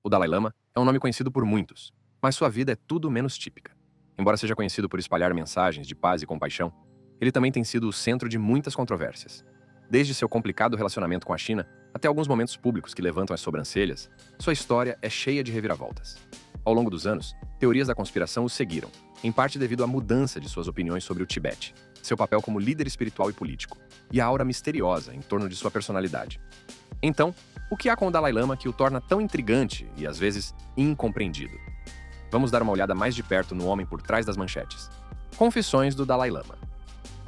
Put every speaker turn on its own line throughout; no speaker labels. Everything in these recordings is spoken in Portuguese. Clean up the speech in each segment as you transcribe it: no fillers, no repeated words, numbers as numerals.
O Dalai Lama é um nome conhecido por muitos, mas sua vida é tudo menos típica. Embora seja conhecido por espalhar mensagens de paz e compaixão, ele também tem sido o centro de muitas controvérsias. Desde seu complicado relacionamento com a China até alguns momentos públicos que levantam as sobrancelhas, sua história é cheia de reviravoltas. Ao longo dos anos, teorias da conspiração o seguiram, em parte devido à mudança de suas opiniões sobre o Tibete, seu papel como líder espiritual e político, e a aura misteriosa em torno de sua personalidade. Então, o que há com o Dalai Lama que o torna tão intrigante e, às vezes, incompreendido? Vamos dar uma olhada mais de perto no homem por trás das manchetes. Confissões do Dalai Lama.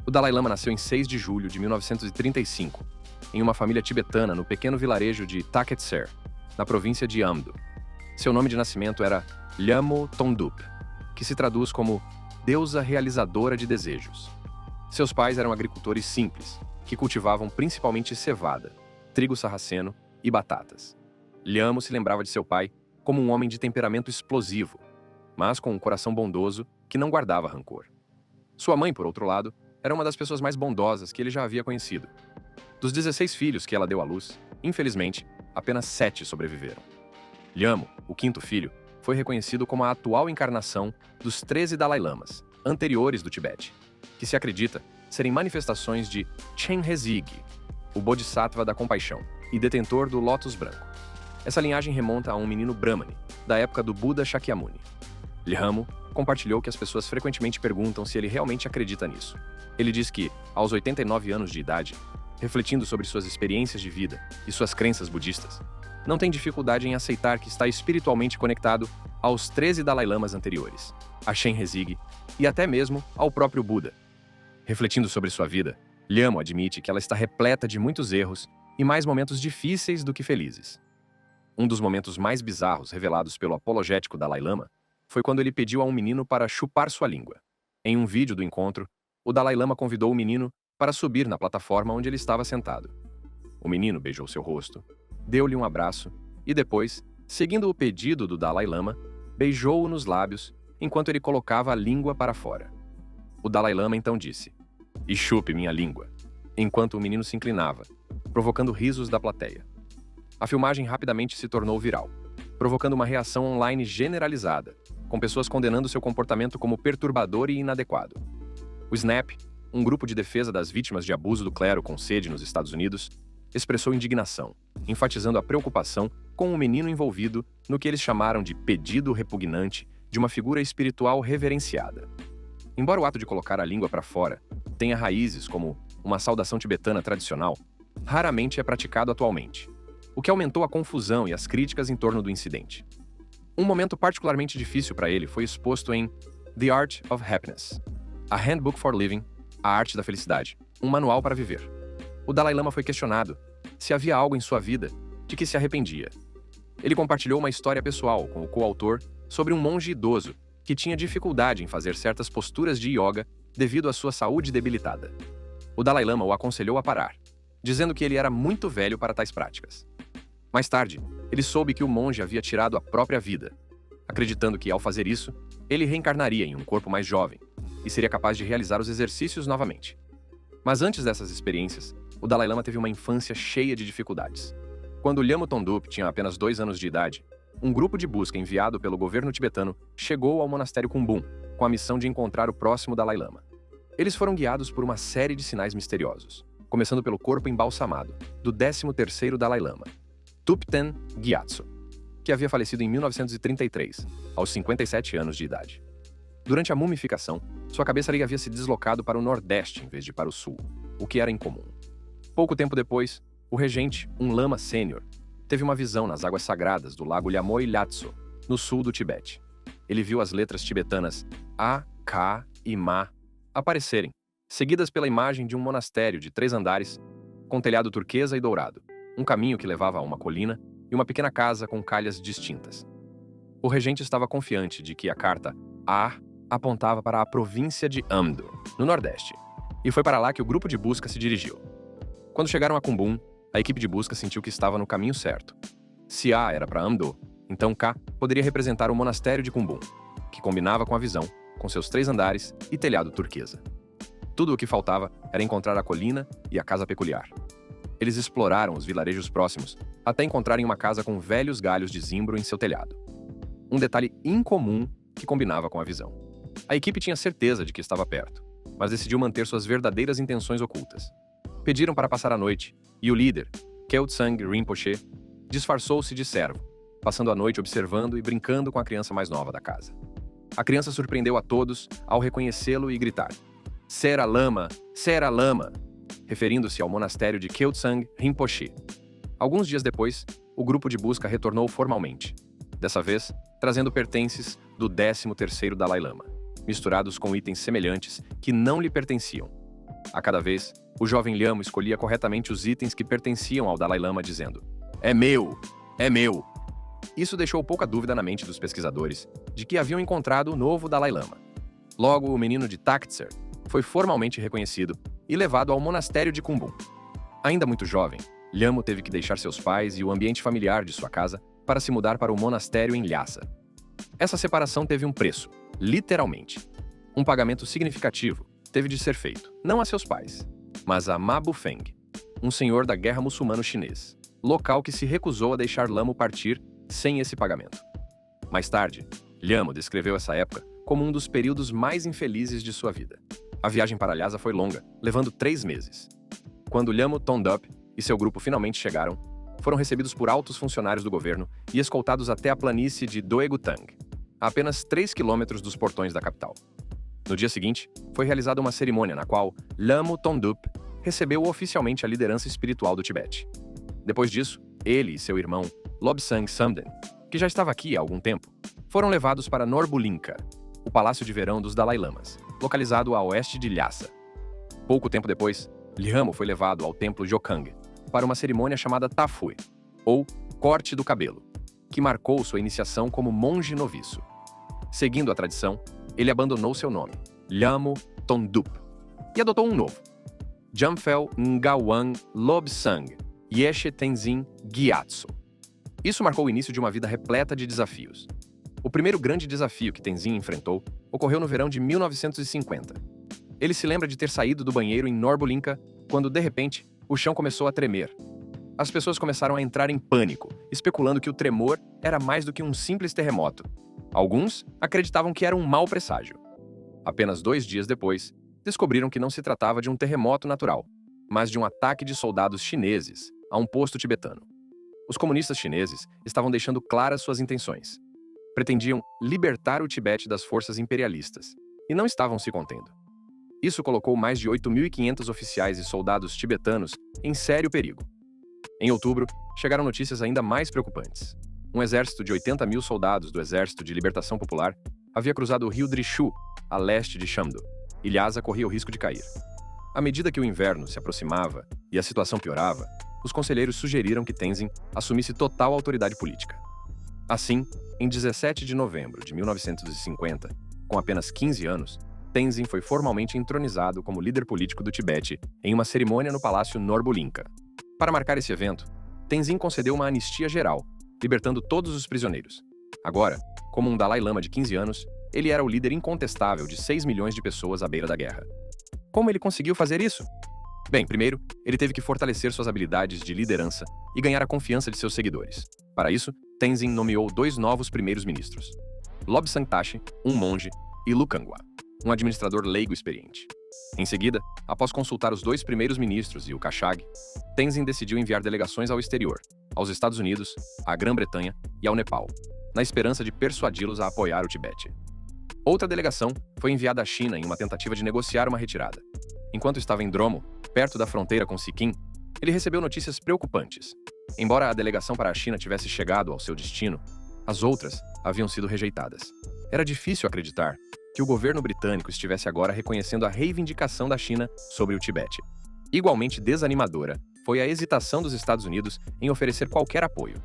O Dalai Lama nasceu em 6 de julho de 1935, em uma família tibetana no pequeno vilarejo de Taketser, na província de Amdo. Seu nome de nascimento era Lhamo Thondup, que se traduz como deusa realizadora de desejos. Seus pais eram agricultores simples, que cultivavam principalmente cevada, trigo sarraceno e batatas. Lhamo se lembrava de seu pai como um homem de temperamento explosivo, mas com um coração bondoso que não guardava rancor. Sua mãe, por outro lado, era uma das pessoas mais bondosas que ele já havia conhecido. Dos 16 filhos que ela deu à luz, infelizmente, apenas 7 sobreviveram. Lhamo, o quinto filho, foi reconhecido como a atual encarnação dos 13 Dalai Lamas, anteriores do Tibete, que se acredita serem manifestações de Chenrezig, o Bodhisattva da compaixão e detentor do lótus branco. Essa linhagem remonta a um menino Brahmani, da época do Buda Shakyamuni. Lhamo compartilhou que as pessoas frequentemente perguntam se ele realmente acredita nisso. Ele diz que, aos 89 anos de idade, refletindo sobre suas experiências de vida e suas crenças budistas, não tem dificuldade em aceitar que está espiritualmente conectado aos 13 Dalai Lamas anteriores, a Chenrezig e até mesmo ao próprio Buda. Refletindo sobre sua vida, Lhamo admite que ela está repleta de muitos erros e mais momentos difíceis do que felizes. Um dos momentos mais bizarros revelados pelo apologético Dalai Lama foi quando ele pediu a um menino para chupar sua língua. Em um vídeo do encontro, o Dalai Lama convidou o menino para subir na plataforma onde ele estava sentado. O menino beijou seu rosto, deu-lhe um abraço e depois, seguindo o pedido do Dalai Lama, beijou-o nos lábios enquanto ele colocava a língua para fora. O Dalai Lama então disse: "E chupe minha língua", enquanto o menino se inclinava, provocando risos da plateia. A filmagem rapidamente se tornou viral, provocando uma reação online generalizada, com pessoas condenando seu comportamento como perturbador e inadequado. O Snap, um grupo de defesa das vítimas de abuso do clero com sede nos Estados Unidos, expressou indignação, enfatizando a preocupação com o menino envolvido no que eles chamaram de pedido repugnante de uma figura espiritual reverenciada. Embora o ato de colocar a língua para fora tenha raízes como uma saudação tibetana tradicional, raramente é praticado atualmente, o que aumentou a confusão e as críticas em torno do incidente. Um momento particularmente difícil para ele foi exposto em The Art of Happiness, A Handbook for Living, A Arte da Felicidade, um manual para viver. O Dalai Lama foi questionado se havia algo em sua vida de que se arrependia. Ele compartilhou uma história pessoal com o coautor sobre um monge idoso que tinha dificuldade em fazer certas posturas de yoga devido à sua saúde debilitada. O Dalai Lama o aconselhou a parar, dizendo que ele era muito velho para tais práticas. Mais tarde, ele soube que o monge havia tirado a própria vida, acreditando que, ao fazer isso, ele reencarnaria em um corpo mais jovem e seria capaz de realizar os exercícios novamente. Mas antes dessas experiências, o Dalai Lama teve uma infância cheia de dificuldades. Quando Lhamo Thondup tinha apenas 2 anos de idade, um grupo de busca enviado pelo governo tibetano chegou ao monastério Kumbum, com a missão de encontrar o próximo Dalai Lama. Eles foram guiados por uma série de sinais misteriosos, começando pelo corpo embalsamado do 13º Dalai Lama, Thupten Gyatso, que havia falecido em 1933, aos 57 anos de idade. Durante a mumificação, sua cabeça havia se deslocado para o nordeste em vez de para o sul, o que era incomum. Pouco tempo depois, o regente, um lama sênior, teve uma visão nas águas sagradas do lago Lhamoi Latso, no sul do Tibete. Ele viu as letras tibetanas A, K e Ma aparecerem, seguidas pela imagem de um monastério de 3 andares, com telhado turquesa e dourado, um caminho que levava a uma colina e uma pequena casa com calhas distintas. O regente estava confiante de que a carta A apontava para a província de Amdo, no nordeste, e foi para lá que o grupo de busca se dirigiu. Quando chegaram a Kumbum, a equipe de busca sentiu que estava no caminho certo. Se A era para Amdo, então K poderia representar o monastério de Kumbum, que combinava com a visão, com seus 3 andares e telhado turquesa. Tudo o que faltava era encontrar a colina e a casa peculiar. Eles exploraram os vilarejos próximos até encontrarem uma casa com velhos galhos de zimbro em seu telhado. Um detalhe incomum que combinava com a visão. A equipe tinha certeza de que estava perto, mas decidiu manter suas verdadeiras intenções ocultas. Pediram para passar a noite, e o líder, Kelsang Rinpoche, disfarçou-se de servo, passando a noite observando e brincando com a criança mais nova da casa. A criança surpreendeu a todos ao reconhecê-lo e gritar: Sera Lama! Sera Lama! Referindo-se ao monastério de Kelsang Rinpoche. Alguns dias depois, o grupo de busca retornou formalmente, dessa vez trazendo pertences do 13º Dalai Lama, misturados com itens semelhantes que não lhe pertenciam. A cada vez, o jovem Lhamo escolhia corretamente os itens que pertenciam ao Dalai Lama, dizendo: É meu! É meu! Isso deixou pouca dúvida na mente dos pesquisadores de que haviam encontrado o novo Dalai Lama. Logo, o menino de Taktser foi formalmente reconhecido e levado ao monastério de Kumbum. Ainda muito jovem, Lhamo teve que deixar seus pais e o ambiente familiar de sua casa para se mudar para o monastério em Lhasa. Essa separação teve um preço, literalmente. Um pagamento significativo teve de ser feito, não a seus pais, mas a Ma Bufeng, um senhor da guerra muçulmano-chinês, local que se recusou a deixar Lhamo partir sem esse pagamento. Mais tarde, Lhamo descreveu essa época como um dos períodos mais infelizes de sua vida. A viagem para Lhasa foi longa, levando 3 meses. Quando Lhamo Thondup e seu grupo finalmente chegaram, foram recebidos por altos funcionários do governo e escoltados até a planície de Doegutang, a apenas 3 quilômetros dos portões da capital. No dia seguinte, foi realizada uma cerimônia na qual Lhamo Thondup recebeu oficialmente a liderança espiritual do Tibete. Depois disso, ele e seu irmão, Lobsang Samden, que já estava aqui há algum tempo, foram levados para Norbulinka, o palácio de verão dos Dalai Lamas, localizado a oeste de Lhasa. Pouco tempo depois, Lhamo foi levado ao templo Jokang para uma cerimônia chamada Tafui, ou corte do cabelo, que marcou sua iniciação como monge noviço. Seguindo a tradição, ele abandonou seu nome, Lhamo Thondup, e adotou um novo, Jamphel Ngawang Lobsang Yeshe Tenzin Gyatso. Isso marcou o início de uma vida repleta de desafios. O primeiro grande desafio que Tenzin enfrentou ocorreu no verão de 1950. Ele se lembra de ter saído do banheiro em Norbulinka quando, de repente, o chão começou a tremer. As pessoas começaram a entrar em pânico, especulando que o tremor era mais do que um simples terremoto. Alguns acreditavam que era um mau presságio. Apenas 2 dias depois, descobriram que não se tratava de um terremoto natural, mas de um ataque de soldados chineses a um posto tibetano. Os comunistas chineses estavam deixando claras suas intenções. Pretendiam libertar o Tibete das forças imperialistas, e não estavam se contendo. Isso colocou mais de 8.500 oficiais e soldados tibetanos em sério perigo. Em outubro, chegaram notícias ainda mais preocupantes. Um exército de 80.000 soldados do Exército de Libertação Popular havia cruzado o rio Drishu, a leste de Shamdo, e Lhasa corria o risco de cair. À medida que o inverno se aproximava e a situação piorava, os conselheiros sugeriram que Tenzin assumisse total autoridade política. Assim, em 17 de novembro de 1950, com apenas 15 anos, Tenzin foi formalmente entronizado como líder político do Tibete em uma cerimônia no Palácio Norbulinka. Para marcar esse evento, Tenzin concedeu uma anistia geral, libertando todos os prisioneiros. Agora, como um Dalai Lama de 15 anos, ele era o líder incontestável de 6 milhões de pessoas à beira da guerra. Como ele conseguiu fazer isso? Bem, primeiro, ele teve que fortalecer suas habilidades de liderança e ganhar a confiança de seus seguidores. Para isso, Tenzin nomeou 2 novos primeiros-ministros: Lobsang Tashi, um monge, e Lukangwa, um administrador leigo experiente. Em seguida, após consultar os 2 primeiros ministros e o Kashag, Tenzin decidiu enviar delegações ao exterior, aos Estados Unidos, à Grã-Bretanha e ao Nepal, na esperança de persuadi-los a apoiar o Tibete. Outra delegação foi enviada à China em uma tentativa de negociar uma retirada. Enquanto estava em Dromo, perto da fronteira com Sikkim, ele recebeu notícias preocupantes. Embora a delegação para a China tivesse chegado ao seu destino, as outras haviam sido rejeitadas. Era difícil acreditar que o governo britânico estivesse agora reconhecendo a reivindicação da China sobre o Tibete. Igualmente desanimadora foi a hesitação dos Estados Unidos em oferecer qualquer apoio.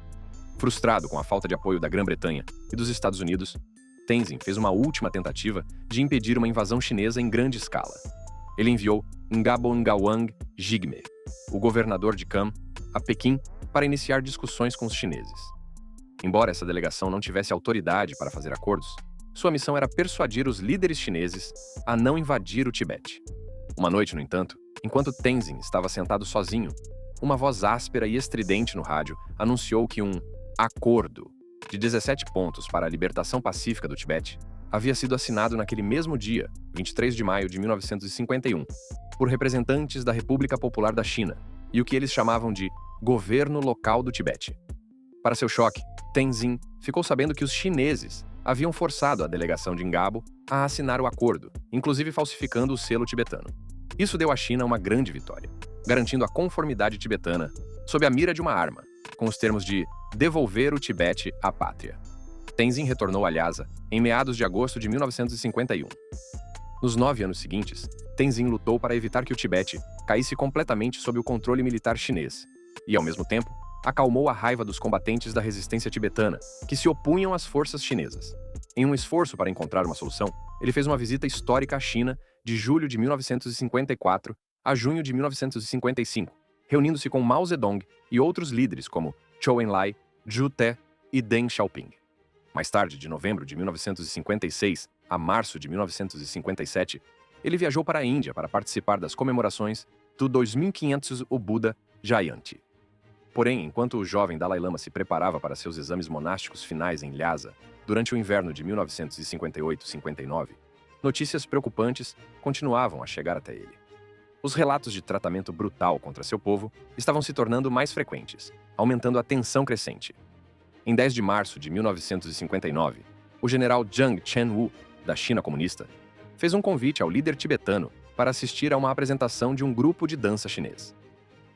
Frustrado com a falta de apoio da Grã-Bretanha e dos Estados Unidos, Tenzin fez uma última tentativa de impedir uma invasão chinesa em grande escala. Ele enviou Ngabo Ngawang Jigme, o governador de Kham, a Pequim para iniciar discussões com os chineses. Embora essa delegação não tivesse autoridade para fazer acordos, sua missão era persuadir os líderes chineses a não invadir o Tibete. Uma noite, no entanto, enquanto Tenzin estava sentado sozinho, uma voz áspera e estridente no rádio anunciou que um acordo de 17 pontos para a libertação pacífica do Tibete havia sido assinado naquele mesmo dia, 23 de maio de 1951, por representantes da República Popular da China e o que eles chamavam de Governo Local do Tibete. Para seu choque, Tenzin ficou sabendo que os chineses haviam forçado a delegação de Ngabo a assinar o acordo, inclusive falsificando o selo tibetano. Isso deu à China uma grande vitória, garantindo a conformidade tibetana sob a mira de uma arma, com os termos de devolver o Tibete à pátria. Tenzin retornou a Lhasa em meados de agosto de 1951. Nos 9 anos seguintes, Tenzin lutou para evitar que o Tibete caísse completamente sob o controle militar chinês e, ao mesmo tempo, acalmou a raiva dos combatentes da resistência tibetana, que se opunham às forças chinesas. Em um esforço para encontrar uma solução, ele fez uma visita histórica à China de julho de 1954 a junho de 1955, reunindo-se com Mao Zedong e outros líderes como Zhou Enlai, Zhu Te e Deng Xiaoping. Mais tarde, de novembro de 1956 a março de 1957, ele viajou para a Índia para participar das comemorações do 2500 Buddha Jayanti. Porém, enquanto o jovem Dalai Lama se preparava para seus exames monásticos finais em Lhasa, durante o inverno de 1958-59, notícias preocupantes continuavam a chegar até ele. Os relatos de tratamento brutal contra seu povo estavam se tornando mais frequentes, aumentando a tensão crescente. Em 10 de março de 1959, o general Jiang Chen-wu, da China comunista, fez um convite ao líder tibetano para assistir a uma apresentação de um grupo de dança chinês.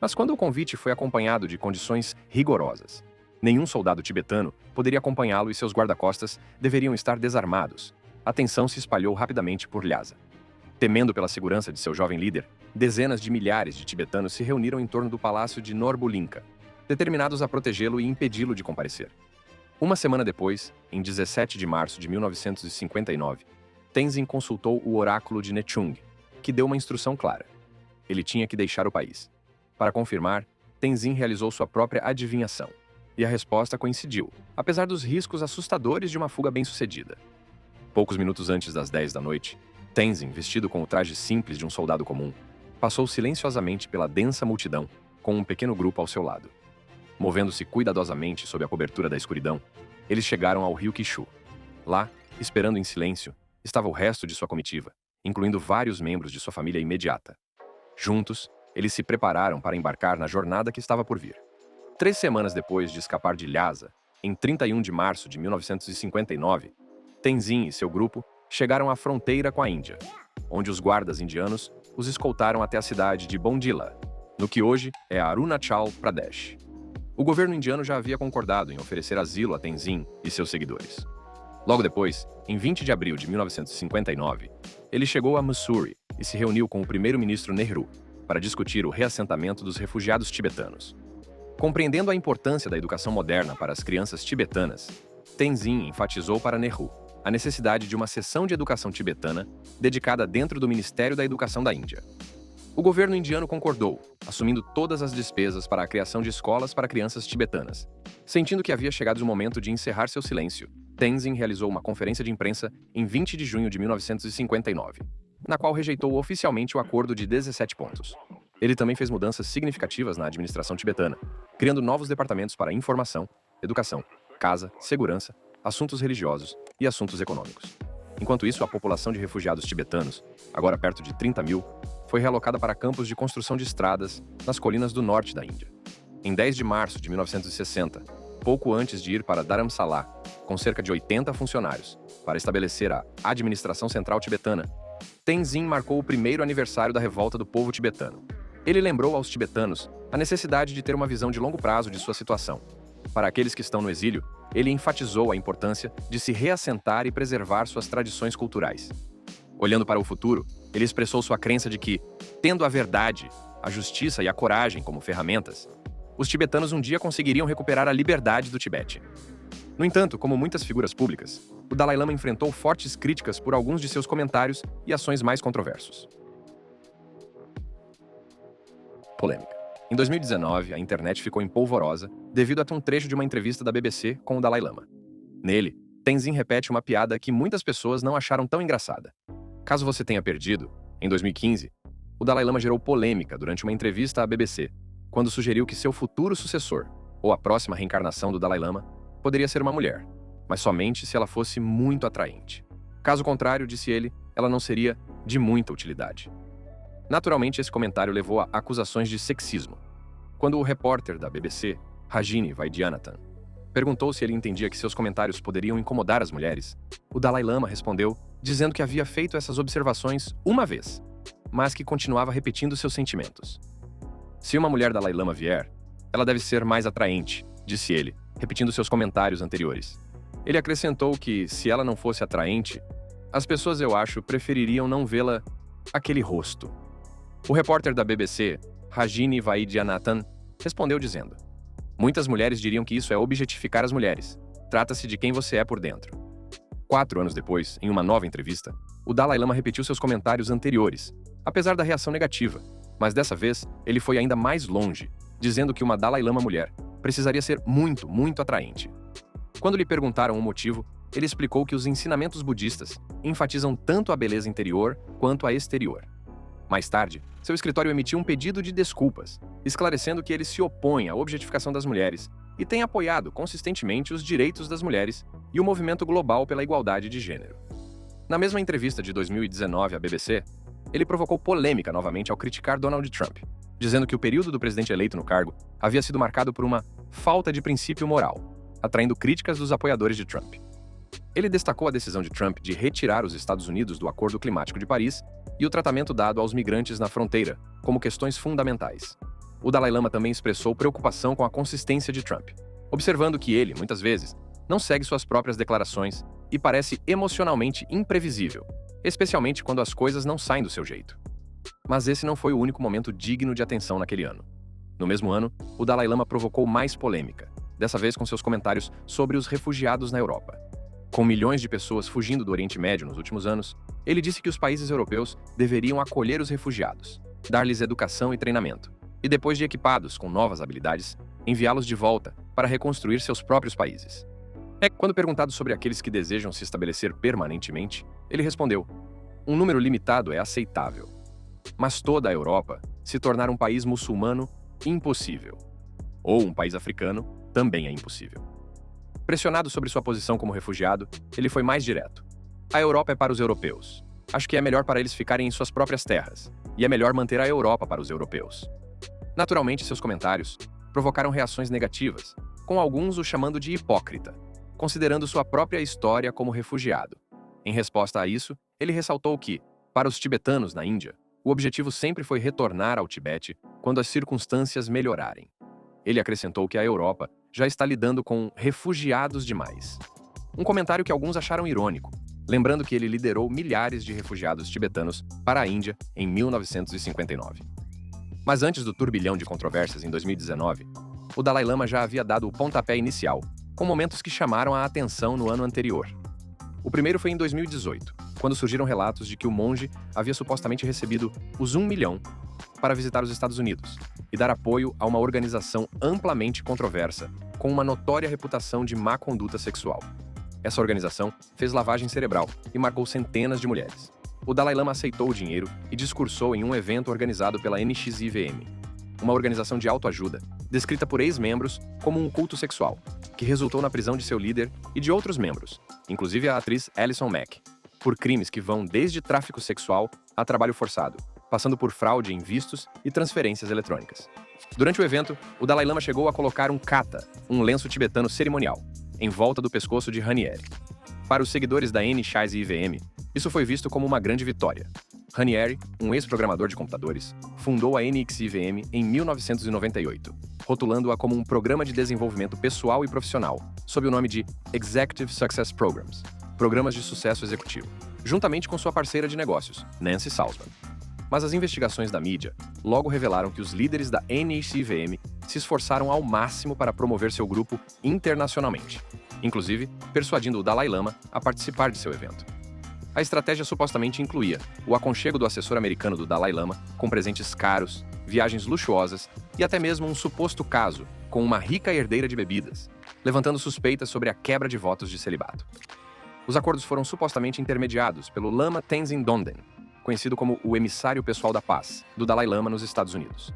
Mas quando o convite foi acompanhado de condições rigorosas, nenhum soldado tibetano poderia acompanhá-lo e seus guarda-costas deveriam estar desarmados. A tensão se espalhou rapidamente por Lhasa. Temendo pela segurança de seu jovem líder, dezenas de milhares de tibetanos se reuniram em torno do palácio de Norbulinka, determinados a protegê-lo e impedi-lo de comparecer. Uma semana depois, em 17 de março de 1959, Tenzin consultou o oráculo de Nechung, que deu uma instrução clara. Ele tinha que deixar o país. Para confirmar, Tenzin realizou sua própria adivinhação. E a resposta coincidiu, apesar dos riscos assustadores de uma fuga bem-sucedida. Poucos minutos antes das 10 da noite, Tenzin, vestido com o traje simples de um soldado comum, passou silenciosamente pela densa multidão, com um pequeno grupo ao seu lado. Movendo-se cuidadosamente sob a cobertura da escuridão, eles chegaram ao rio Qishu. Lá, esperando em silêncio, estava o resto de sua comitiva, incluindo vários membros de sua família imediata. Juntos, eles se prepararam para embarcar na jornada que estava por vir. 3 semanas depois de escapar de Lhasa, em 31 de março de 1959, Tenzin e seu grupo chegaram à fronteira com a Índia, onde os guardas indianos os escoltaram até a cidade de Bondila, no que hoje é Arunachal Pradesh. O governo indiano já havia concordado em oferecer asilo a Tenzin e seus seguidores. Logo depois, em 20 de abril de 1959, ele chegou a Mussoorie e se reuniu com o primeiro-ministro Nehru para discutir o reassentamento dos refugiados tibetanos. Compreendendo a importância da educação moderna para as crianças tibetanas, Tenzin enfatizou para Nehru a necessidade de uma seção de educação tibetana dedicada dentro do Ministério da Educação da Índia. O governo indiano concordou, assumindo todas as despesas para a criação de escolas para crianças tibetanas. Sentindo que havia chegado o momento de encerrar seu silêncio, Tenzin realizou uma conferência de imprensa em 20 de junho de 1959, na qual rejeitou oficialmente o acordo de 17 pontos. Ele também fez mudanças significativas na administração tibetana, criando novos departamentos para informação, educação, casa, segurança, assuntos religiosos e assuntos econômicos. Enquanto isso, a população de refugiados tibetanos, agora perto de 30 mil, foi realocada para campos de construção de estradas nas colinas do norte da Índia. Em 10 de março de 1960, pouco antes de ir para Dharamsala, com cerca de 80 funcionários, para estabelecer a administração central tibetana, Tenzin marcou o primeiro aniversário da revolta do povo tibetano. Ele lembrou aos tibetanos a necessidade de ter uma visão de longo prazo de sua situação. Para aqueles que estão no exílio, ele enfatizou a importância de se reassentar e preservar suas tradições culturais. Olhando para o futuro, ele expressou sua crença de que, tendo a verdade, a justiça e a coragem como ferramentas, os tibetanos um dia conseguiriam recuperar a liberdade do Tibete. No entanto, como muitas figuras públicas, o Dalai Lama enfrentou fortes críticas por alguns de seus comentários e ações mais controversos. Polêmica. Em 2019, a internet ficou empolvorosa devido a um trecho de uma entrevista da BBC com o Dalai Lama. Nele, Tenzin repete uma piada que muitas pessoas não acharam tão engraçada. Caso você tenha perdido, em 2015, o Dalai Lama gerou polêmica durante uma entrevista à BBC, quando sugeriu que seu futuro sucessor, ou a próxima reencarnação do Dalai Lama, poderia ser uma mulher, mas somente se ela fosse muito atraente. Caso contrário, disse ele, ela não seria de muita utilidade. Naturalmente, esse comentário levou a acusações de sexismo. Quando o repórter da BBC, Rajini Vaidyanathan, perguntou se ele entendia que seus comentários poderiam incomodar as mulheres, o Dalai Lama respondeu dizendo que havia feito essas observações uma vez, mas que continuava repetindo seus sentimentos. Se uma mulher Dalai Lama vier, ela deve ser mais atraente, disse ele, repetindo seus comentários anteriores. Ele acrescentou que, se ela não fosse atraente, as pessoas, eu acho, prefeririam não vê-la aquele rosto. O repórter da BBC, Rajini Vaidyanathan, respondeu dizendo: muitas mulheres diriam que isso é objetificar as mulheres. Trata-se de quem você é por dentro. 4 anos depois, em uma nova entrevista, o Dalai Lama repetiu seus comentários anteriores, apesar da reação negativa, mas dessa vez ele foi ainda mais longe, dizendo que uma Dalai Lama mulher precisaria ser muito, muito atraente. Quando lhe perguntaram o motivo, ele explicou que os ensinamentos budistas enfatizam tanto a beleza interior quanto a exterior. Mais tarde, seu escritório emitiu um pedido de desculpas, esclarecendo que ele se opõe à objetificação das mulheres e tem apoiado consistentemente os direitos das mulheres e o movimento global pela igualdade de gênero. Na mesma entrevista de 2019 à BBC, ele provocou polêmica novamente ao criticar Donald Trump, dizendo que o período do presidente eleito no cargo havia sido marcado por uma falta de princípio moral, atraindo críticas dos apoiadores de Trump. Ele destacou a decisão de Trump de retirar os Estados Unidos do Acordo Climático de Paris e o tratamento dado aos migrantes na fronteira como questões fundamentais. O Dalai Lama também expressou preocupação com a consistência de Trump, observando que ele, muitas vezes, não segue suas próprias declarações e parece emocionalmente imprevisível, especialmente quando as coisas não saem do seu jeito. Mas esse não foi o único momento digno de atenção naquele ano. No mesmo ano, o Dalai Lama provocou mais polêmica, dessa vez com seus comentários sobre os refugiados na Europa. Com milhões de pessoas fugindo do Oriente Médio nos últimos anos, ele disse que os países europeus deveriam acolher os refugiados, dar-lhes educação e treinamento, e depois de equipados com novas habilidades, enviá-los de volta para reconstruir seus próprios países. Quando perguntado sobre aqueles que desejam se estabelecer permanentemente, ele respondeu: um número limitado é aceitável, mas toda a Europa se tornar um país muçulmano, impossível. Ou um país africano, também é impossível. Pressionado sobre sua posição como refugiado, ele foi mais direto. A Europa é para os europeus. Acho que é melhor para eles ficarem em suas próprias terras, e é melhor manter a Europa para os europeus. Naturalmente, seus comentários provocaram reações negativas, com alguns o chamando de hipócrita, considerando sua própria história como refugiado. Em resposta a isso, ele ressaltou que, para os tibetanos na Índia, o objetivo sempre foi retornar ao Tibete quando as circunstâncias melhorarem. Ele acrescentou que a Europa já está lidando com refugiados demais. Um comentário que alguns acharam irônico, lembrando que ele liderou milhares de refugiados tibetanos para a Índia em 1959. Mas antes do turbilhão de controvérsias em 2019, o Dalai Lama já havia dado o pontapé inicial, com momentos que chamaram a atenção no ano anterior. O primeiro foi em 2018, quando surgiram relatos de que o monge havia supostamente recebido os 1 milhão para visitar os Estados Unidos e dar apoio a uma organização amplamente controversa, com uma notória reputação de má conduta sexual. Essa organização fez lavagem cerebral e marcou centenas de mulheres. O Dalai Lama aceitou o dinheiro e discursou em um evento organizado pela NXIVM, uma organização de autoajuda, descrita por ex-membros como um culto sexual, que resultou na prisão de seu líder e de outros membros, inclusive a atriz Alison Mack, por crimes que vão desde tráfico sexual a trabalho forçado, passando por fraude em vistos e transferências eletrônicas. Durante o evento, o Dalai Lama chegou a colocar um kata, um lenço tibetano cerimonial, em volta do pescoço de Ranieri. Para os seguidores da NXIVM, isso foi visto como uma grande vitória. Ranieri, um ex-programador de computadores, fundou a NXIVM em 1998, rotulando-a como um programa de desenvolvimento pessoal e profissional, sob o nome de Executive Success Programs, Programas de Sucesso Executivo, juntamente com sua parceira de negócios, Nancy Salzman. Mas as investigações da mídia logo revelaram que os líderes da NXIVM se esforçaram ao máximo para promover seu grupo internacionalmente, inclusive persuadindo o Dalai Lama a participar de seu evento. A estratégia supostamente incluía o aconchego do assessor americano do Dalai Lama, com presentes caros, viagens luxuosas e até mesmo um suposto caso com uma rica herdeira de bebidas, levantando suspeitas sobre a quebra de votos de celibato. Os acordos foram supostamente intermediados pelo Lama Tenzin Donden, conhecido como o emissário pessoal da paz, do Dalai Lama nos Estados Unidos.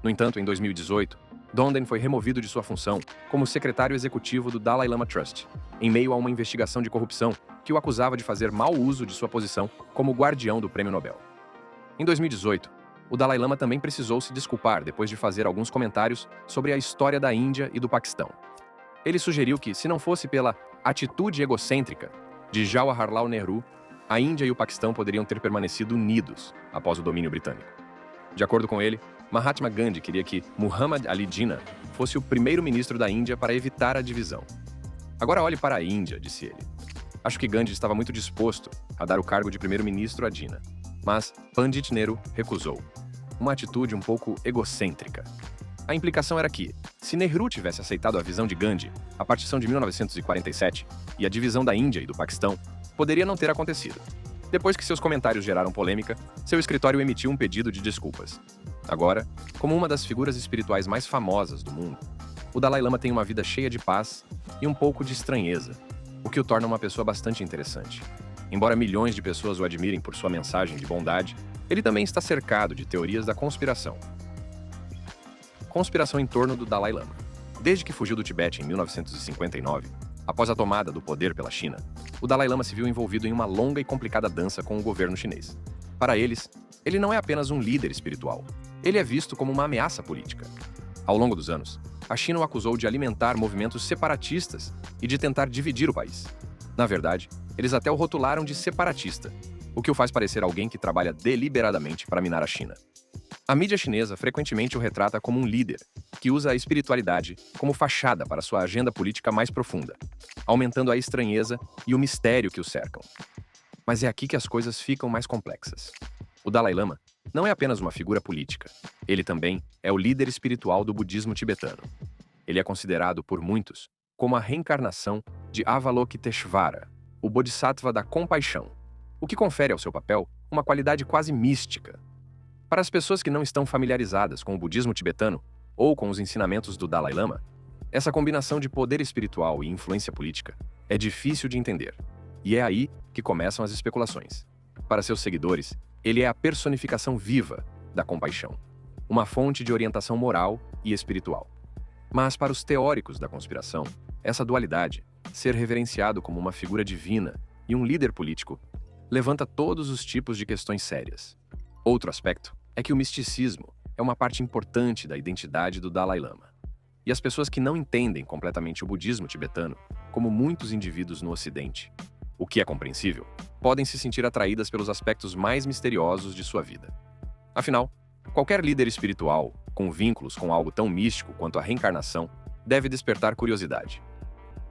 No entanto, em 2018, Donden foi removido de sua função como secretário executivo do Dalai Lama Trust, em meio a uma investigação de corrupção que o acusava de fazer mau uso de sua posição como guardião do Prêmio Nobel. Em 2018, o Dalai Lama também precisou se desculpar depois de fazer alguns comentários sobre a história da Índia e do Paquistão. Ele sugeriu que, se não fosse pela atitude egocêntrica de Jawaharlal Nehru, a Índia e o Paquistão poderiam ter permanecido unidos após o domínio britânico. De acordo com ele, Mahatma Gandhi queria que Muhammad Ali Jinnah fosse o primeiro-ministro da Índia para evitar a divisão. Agora olhe para a Índia, disse ele. Acho que Gandhi estava muito disposto a dar o cargo de primeiro-ministro a Jinnah, mas Pandit Nehru recusou. Uma atitude um pouco egocêntrica. A implicação era que, se Nehru tivesse aceitado a visão de Gandhi, a partição de 1947 e a divisão da Índia e do Paquistão poderia não ter acontecido. Depois que seus comentários geraram polêmica, seu escritório emitiu um pedido de desculpas. Agora, como uma das figuras espirituais mais famosas do mundo, o Dalai Lama tem uma vida cheia de paz e um pouco de estranheza, o que o torna uma pessoa bastante interessante. Embora milhões de pessoas o admirem por sua mensagem de bondade, ele também está cercado de teorias da conspiração. Conspiração em torno do Dalai Lama. Desde que fugiu do Tibete em 1959, após a tomada do poder pela China, o Dalai Lama se viu envolvido em uma longa e complicada dança com o governo chinês. Para eles, ele não é apenas um líder espiritual, ele é visto como uma ameaça política. Ao longo dos anos, a China o acusou de alimentar movimentos separatistas e de tentar dividir o país. Na verdade, eles até o rotularam de separatista, o que o faz parecer alguém que trabalha deliberadamente para minar a China. A mídia chinesa frequentemente o retrata como um líder, que usa a espiritualidade como fachada para sua agenda política mais profunda, aumentando a estranheza e o mistério que o cercam. Mas é aqui que as coisas ficam mais complexas. O Dalai Lama não é apenas uma figura política, ele também é o líder espiritual do budismo tibetano. Ele é considerado por muitos como a reencarnação de Avalokiteshvara, o Bodhisattva da compaixão, o que confere ao seu papel uma qualidade quase mística. Para as pessoas que não estão familiarizadas com o budismo tibetano ou com os ensinamentos do Dalai Lama, essa combinação de poder espiritual e influência política é difícil de entender. E é aí que começam as especulações. Para seus seguidores, ele é a personificação viva da compaixão, uma fonte de orientação moral e espiritual. Mas para os teóricos da conspiração, essa dualidade, ser reverenciado como uma figura divina e um líder político, levanta todos os tipos de questões sérias. Outro aspecto é que o misticismo é uma parte importante da identidade do Dalai Lama. E as pessoas que não entendem completamente o budismo tibetano, como muitos indivíduos no Ocidente, o que é compreensível, podem se sentir atraídas pelos aspectos mais misteriosos de sua vida. Afinal, qualquer líder espiritual, com vínculos com algo tão místico quanto a reencarnação, deve despertar curiosidade.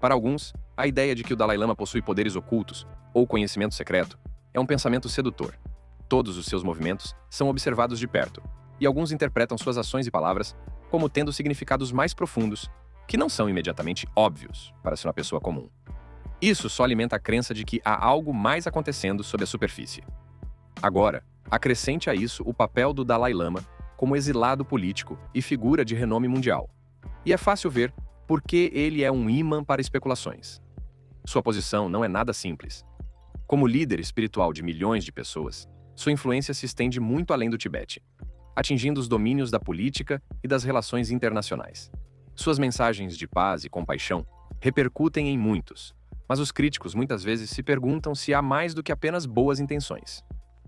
Para alguns, a ideia de que o Dalai Lama possui poderes ocultos ou conhecimento secreto é um pensamento sedutor. Todos os seus movimentos são observados de perto, e alguns interpretam suas ações e palavras como tendo significados mais profundos, que não são imediatamente óbvios para ser uma pessoa comum. Isso só alimenta a crença de que há algo mais acontecendo sob a superfície. Agora, acrescente a isso o papel do Dalai Lama como exilado político e figura de renome mundial. E é fácil ver por que ele é um imã para especulações. Sua posição não é nada simples. Como líder espiritual de milhões de pessoas, sua influência se estende muito além do Tibete, atingindo os domínios da política e das relações internacionais. Suas mensagens de paz e compaixão repercutem em muitos, mas os críticos muitas vezes se perguntam se há mais do que apenas boas intenções.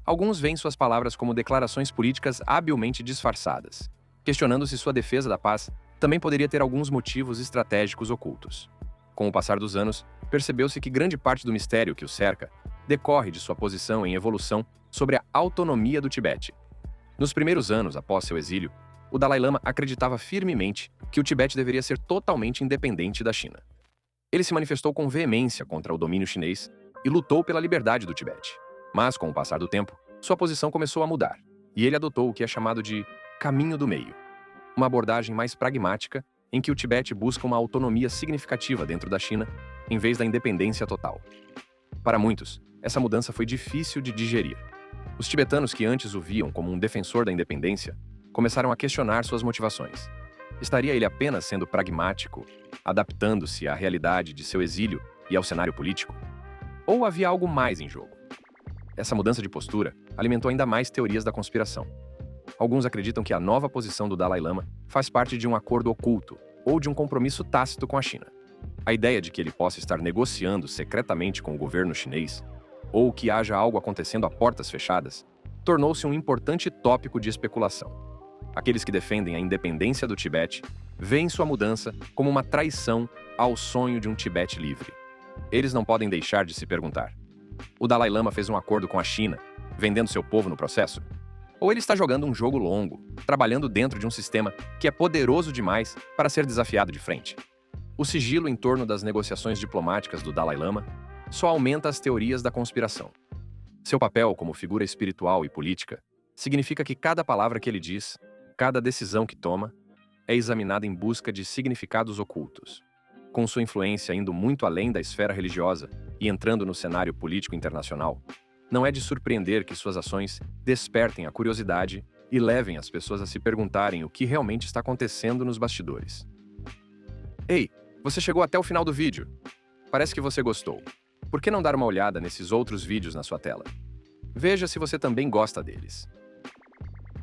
Alguns veem suas palavras como declarações políticas habilmente disfarçadas, questionando se sua defesa da paz também poderia ter alguns motivos estratégicos ocultos. Com o passar dos anos, percebeu-se que grande parte do mistério que o cerca decorre de sua posição em evolução sobre a autonomia do Tibete. Nos primeiros anos após seu exílio, o Dalai Lama acreditava firmemente que o Tibete deveria ser totalmente independente da China. Ele se manifestou com veemência contra o domínio chinês e lutou pela liberdade do Tibete. Mas, com o passar do tempo, sua posição começou a mudar, e ele adotou o que é chamado de caminho do meio, uma abordagem mais pragmática em que o Tibete busca uma autonomia significativa dentro da China, em vez da independência total. Para muitos, essa mudança foi difícil de digerir. Os tibetanos que antes o viam como um defensor da independência começaram a questionar suas motivações. Estaria ele apenas sendo pragmático, adaptando-se à realidade de seu exílio e ao cenário político? Ou havia algo mais em jogo? Essa mudança de postura alimentou ainda mais teorias da conspiração. Alguns acreditam que a nova posição do Dalai Lama faz parte de um acordo oculto ou de um compromisso tácito com a China. A ideia de que ele possa estar negociando secretamente com o governo chinês, ou que haja algo acontecendo a portas fechadas, tornou-se um importante tópico de especulação. Aqueles que defendem a independência do Tibete veem sua mudança como uma traição ao sonho de um Tibete livre. Eles não podem deixar de se perguntar: o Dalai Lama fez um acordo com a China, vendendo seu povo no processo? Ou ele está jogando um jogo longo, trabalhando dentro de um sistema que é poderoso demais para ser desafiado de frente? O sigilo em torno das negociações diplomáticas do Dalai Lama só aumenta as teorias da conspiração. Seu papel como figura espiritual e política significa que cada palavra que ele diz, cada decisão que toma, é examinada em busca de significados ocultos. Com sua influência indo muito além da esfera religiosa e entrando no cenário político internacional, não é de surpreender que suas ações despertem a curiosidade e levem as pessoas a se perguntarem o que realmente está acontecendo nos bastidores. Ei, você chegou até o final do vídeo. Parece que você gostou. Por que não dar uma olhada nesses outros vídeos na sua tela? Veja se você também gosta deles.